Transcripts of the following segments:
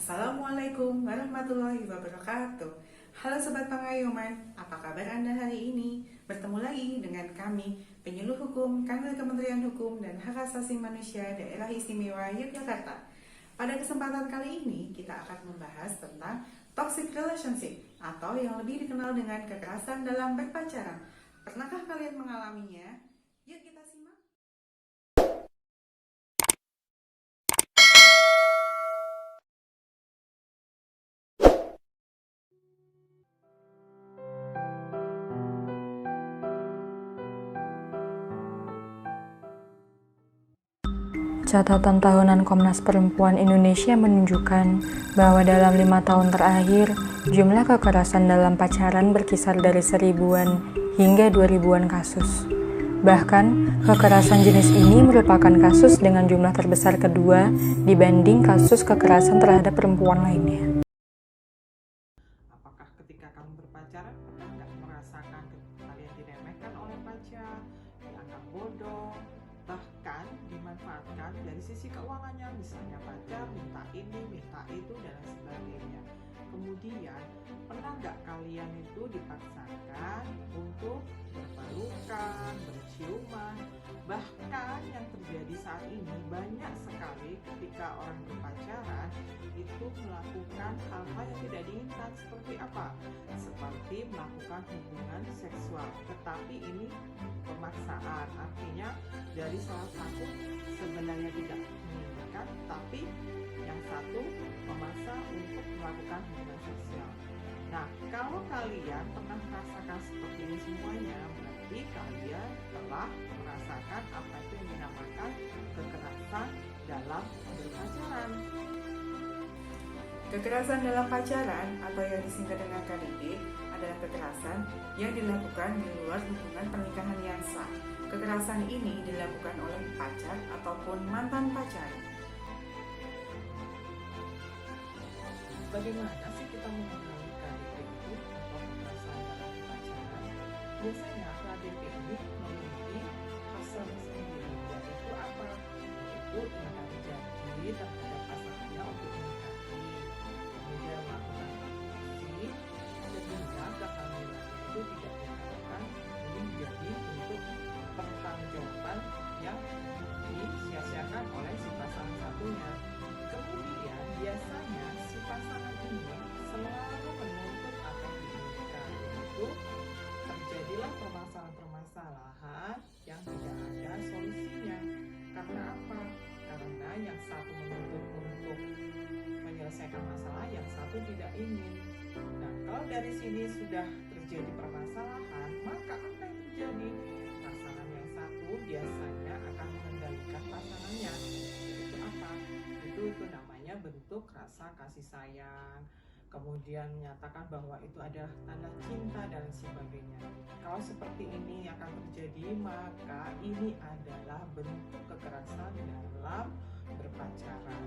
Assalamualaikum warahmatullahi wabarakatuh. Halo Sobat Pengayoman, apa kabar Anda hari ini? Bertemu lagi dengan kami, penyuluh hukum Kanwil Kementerian Hukum dan Hak Asasi Manusia Daerah Istimewa Yogyakarta. Pada kesempatan kali ini, kita akan membahas tentang toxic relationship atau yang lebih dikenal dengan kekerasan dalam berpacaran. Pernahkah kalian mengalaminya? Yuk kita simak. Catatan tahunan Komnas Perempuan Indonesia menunjukkan bahwa dalam 5 tahun terakhir, jumlah kekerasan dalam pacaran berkisar dari 1000-an hingga 2000-an kasus. Bahkan, kekerasan jenis ini merupakan kasus dengan jumlah terbesar kedua dibanding kasus kekerasan terhadap perempuan lainnya. Apakah ketika kamu berpacaran pernah nggak merasakan kalian diremehkan oleh pacar, dianggap bodoh, bahkan dimanfaatkan dari sisi keuangannya, misalnya pacar minta ini, minta itu, dan lain sebagainya. Kemudian, pernah nggak kalian itu dipaksakan untuk berpelukan, berciuman, bahkan yang terjadi saat ini banyak sekali ketika orang berpacaran itu melakukan hal-hal yang tidak diinginkan. Seperti apa? Seperti melakukan hubungan seksual, tetapi ini pemaksaan, artinya dari salah satu sebenarnya tidak menginginkan, tapi yang satu memaksa untuk melakukan hubungan seksual. Nah, kalau kalian pernah merasakan seperti ini semuanya, berarti kalian telah merasakan apa itu yang dinamakan kekerasan dalam berpacaran. Kekerasan dalam pacaran atau yang disingkat dengan KDP adalah kekerasan yang dilakukan di luar hubungan pernikahan yang sah. Kekerasan ini dilakukan oleh pacar ataupun mantan pacar. Bagaimana sih kita mengenali KDP itu atau kekerasan dalam pacaran? Biasanya KDP ini memiliki fase sendiri, yaitu apa? Yaitu ingkar janji terhadap pasangannya untuk menikahi, kemudian melakukan aborsi, sehingga kehamilannya itu tidak dikatakan ini menjadi bentuk pertanggungjawaban yang disia-siakan oleh si pasangan satunya. Kemudian biasanya si pasangan ini selalu menuntut apa yang diinginkan, yaitu terjadilah permasalahan-permasalahan yang tidak ada solusinya. Karena apa? Karena yang satu menuntut untuk menyelesaikan masalah, yang satu tidak ingin. Nah, kalau dari sini sudah terjadi permasalahan, maka apa yang terjadi? Pasangan yang satu biasanya akan mengendalikan pasangannya. Itu apa? Itu namanya bentuk rasa kasih sayang. Kemudian menyatakan bahwa itu adalah tanda cinta dan sebagainya. Kalau seperti ini akan terjadi, maka ini adalah bentuk kekerasan dalam berpacaran,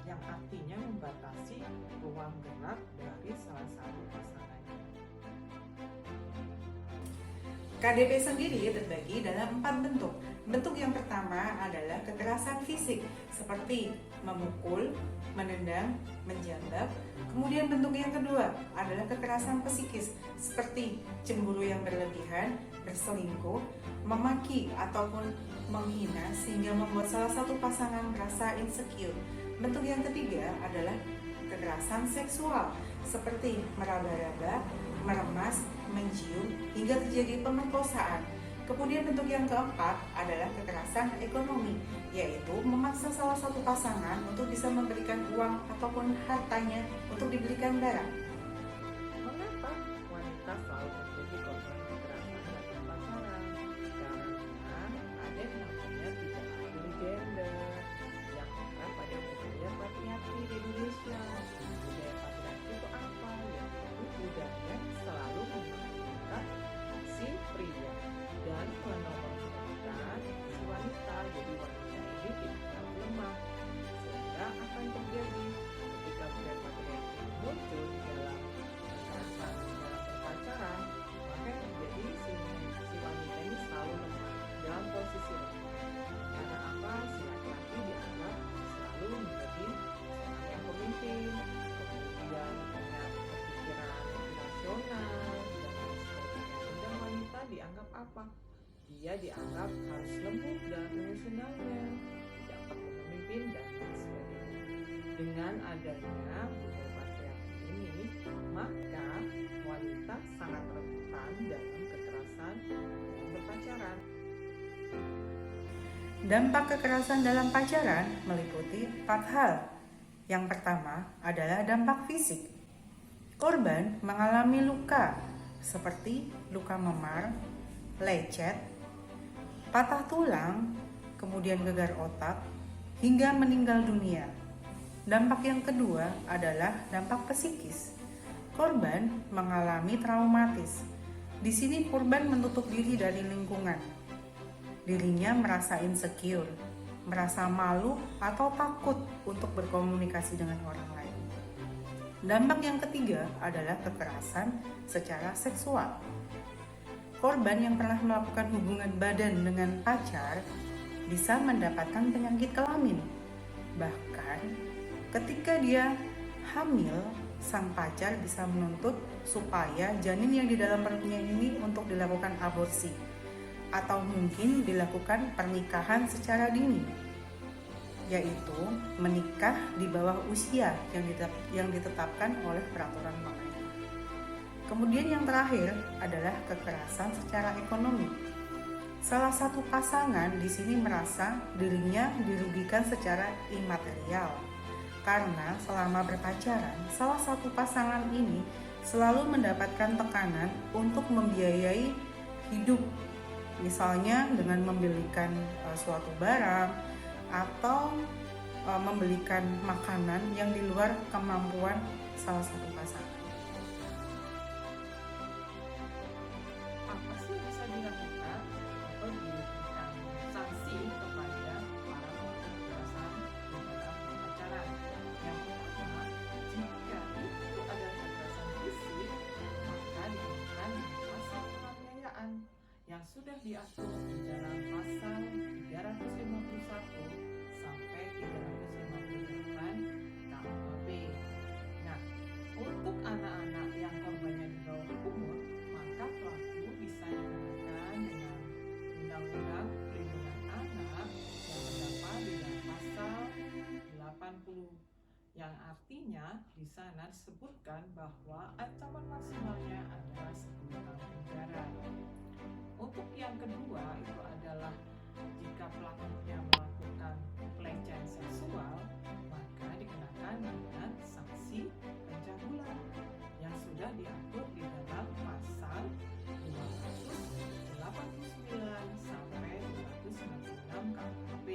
yang artinya membatasi ruang gerak dari salah satu pasangannya. KDP sendiri terbagi dalam 4 bentuk. Bentuk yang pertama adalah kekerasan fisik seperti memukul, menendang, menjambak. Kemudian bentuk yang kedua adalah kekerasan psikis seperti cemburu yang berlebihan, berselingkuh, memaki ataupun menghina sehingga membuat salah satu pasangan merasa insecure. Bentuk yang ketiga adalah kekerasan seksual seperti meraba-raba, meremas, mencium hingga terjadi pemerkosaan. Kemudian bentuk yang keempat adalah kekerasan ekonomi, yaitu memaksa salah satu pasangan untuk bisa memberikan uang ataupun hartanya untuk dibelikan barang. Mengapa wanita selalu terjadi korban kekerasan dalam pacaran? Karena ada yang namanya tidak adil gender yang mengarah pada budaya patriarki di Indonesia. Budaya patriarki itu apa? Yaitu budaya selalu mementingkan si pria dan menomorduakan si wanita. Jadi wanita ini tidak lemah. Sehingga apa yang terjadi ketika budaya patriarki muncul dalam apa? Dia dianggap harus lembut dan emosionalnya, tidak perlu memimpin dan lain sebagainya. Dengan adanya budaya patriarki ini, maka wanita sangat rentan dalam kekerasan dalam berpacaran. Dampak kekerasan dalam pacaran meliputi 4 hal. Yang pertama adalah dampak fisik. Korban mengalami luka seperti luka memar, lecet, patah tulang, kemudian gegar otak, hingga meninggal dunia. Dampak yang kedua adalah dampak psikis. Korban mengalami traumatis. Di sini korban menutup diri dari lingkungan. Dirinya merasa insecure, merasa malu atau takut untuk berkomunikasi dengan orang lain. Dampak yang ketiga adalah kekerasan secara seksual. Korban yang pernah melakukan hubungan badan dengan pacar bisa mendapatkan penyakit kelamin. Bahkan ketika dia hamil, sang pacar bisa menuntut supaya janin yang di dalam perutnya ini untuk dilakukan aborsi atau mungkin dilakukan pernikahan secara dini, yaitu menikah di bawah usia yang ditetapkan oleh peraturan pemerintah. Kemudian yang terakhir adalah kekerasan secara ekonomi. Salah satu pasangan di sini merasa dirinya dirugikan secara imaterial karena selama berpacaran, salah satu pasangan ini selalu mendapatkan tekanan untuk membiayai hidup, misalnya dengan membelikan suatu barang atau membelikan makanan yang di luar kemampuan salah satu pasangan. Apa sih bisa dilakukan atau diberikan sanksi kepada para pelaku kekerasan di dalam pacaran? Yang pertama, jika itu adalah kekerasan fisik, maka dikenakan pasal penganiayaan yang sudah diatur di dalam pasal 351 sampai 358 KUHP. Nah, untuk anak-anak yang korbannya di bawah umur, maka pelaku bisa dikenakan dengan Undang-Undang Perlindungan Anak yang terdapat di dalam pasal 80, yang artinya di sana disebutkan bahwa ancaman maksimalnya adalah 10 tahun penjara. Untuk yang kedua itu adalah jika pelakunya melakukan pelecehan seksual, maka dikenakan dengan sanksi pencabulan yang sudah diatur di dalam pasal 289 sampai 296 KUHP.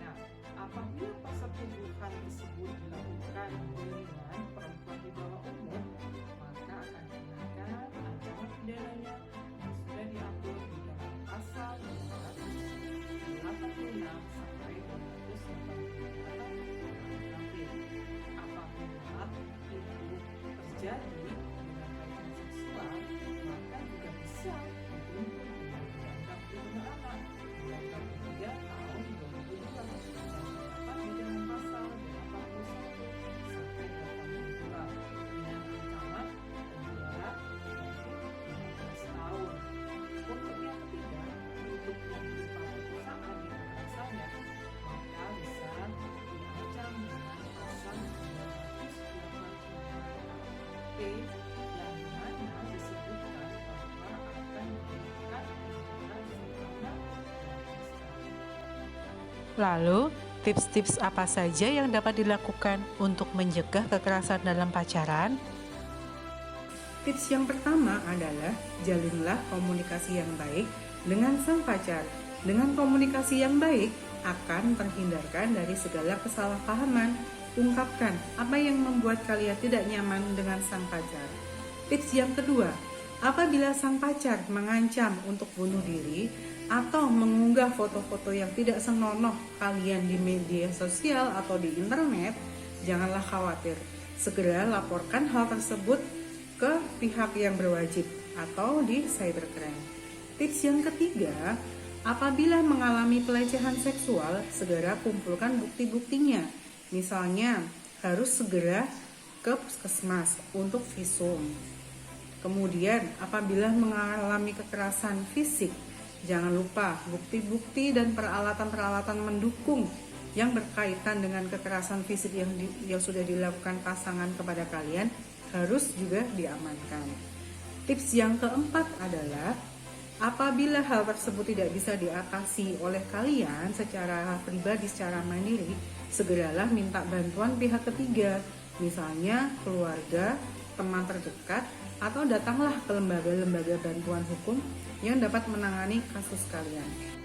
Nah, apabila persetubuhan tersebut dilakukan dengan perempuan di bawah umur, maka akan dikenakan ancaman pidananya yang sudah diatur di dalam pasal 286 sampai 288 KUHP. Apabila itu terjadi dengan pelecehan seksual, maka juga bisa dituntut dengan Undang-Undang Perlindungan Anak Undang-Undang 3 tahun 2002 yang terdapat di dalam pasal 81 sampai 82 dengan ancaman penjara dari 15 tahun. Untuk yang ketiga, untuk yang berupa perusahaan yang kekerasannya, maka bisa diancam dengan pasal 285 yang dimana disebutkan bahwa akan diberikan penjara selama 12 tahun. Lalu, tips-tips apa saja yang dapat dilakukan untuk mencegah kekerasan dalam pacaran? Tips yang pertama adalah jalinlah komunikasi yang baik dengan sang pacar. Dengan komunikasi yang baik akan terhindarkan dari segala kesalahpahaman. Ungkapkan apa yang membuat kalian tidak nyaman dengan sang pacar. Tips yang kedua, apabila sang pacar mengancam untuk bunuh diri atau mengunggah foto-foto yang tidak senonoh kalian di media sosial atau di internet, janganlah khawatir. Segera laporkan hal tersebut ke pihak yang berwajib atau di cybercrime. Tips yang ketiga, apabila mengalami pelecehan seksual, segera kumpulkan bukti-buktinya. Misalnya, harus segera ke puskesmas untuk visum. Kemudian, apabila mengalami kekerasan fisik, jangan lupa bukti-bukti dan peralatan-peralatan mendukung yang berkaitan dengan kekerasan fisik yang sudah dilakukan pasangan kepada kalian harus juga diamankan. Tips yang keempat adalah apabila hal tersebut tidak bisa diatasi oleh kalian secara pribadi, secara mandiri, segeralah minta bantuan pihak ketiga, misalnya keluarga, teman terdekat, atau datanglah ke lembaga-lembaga bantuan hukum yang dapat menangani kasus kalian.